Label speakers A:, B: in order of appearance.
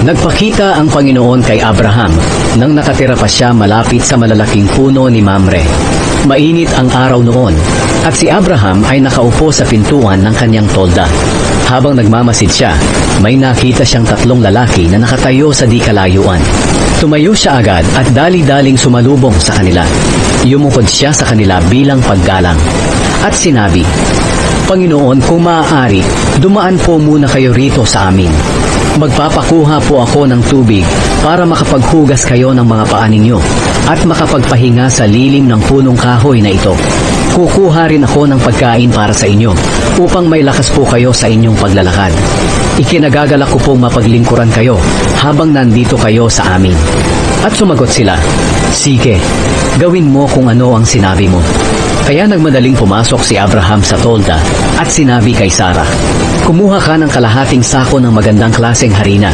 A: Nagpakita ang Panginoon kay Abraham nang nakatira pa siya malapit sa malalaking puno ni Mamre. Mainit ang araw noon at si Abraham ay nakaupo sa pintuan ng kanyang tolda. Habang nagmamasid siya, may nakita siyang tatlong lalaki na nakatayo sa di kalayuan. Tumayo siya agad at dali-daling sumalubong sa kanila. Yumukod siya sa kanila bilang paggalang at sinabi, "Panginoon, kung maaari, dumaan po muna kayo rito sa amin. Magpapakuha po ako ng tubig para makapaghugas kayo ng mga paa ninyo at makapagpahinga sa lilim ng punong kahoy na ito. Kukuha rin ako ng pagkain para sa inyo upang may lakas po kayo sa inyong paglalakad. Ikinagagalak ko pong mapaglingkuran kayo habang nandito kayo sa amin." At sumagot sila, "Sige, gawin mo kung ano ang sinabi mo." Kaya nagmadaling pumasok si Abraham sa tolda at sinabi kay Sarah, "Kumuha ka ng kalahating sako ng magandang klaseng harina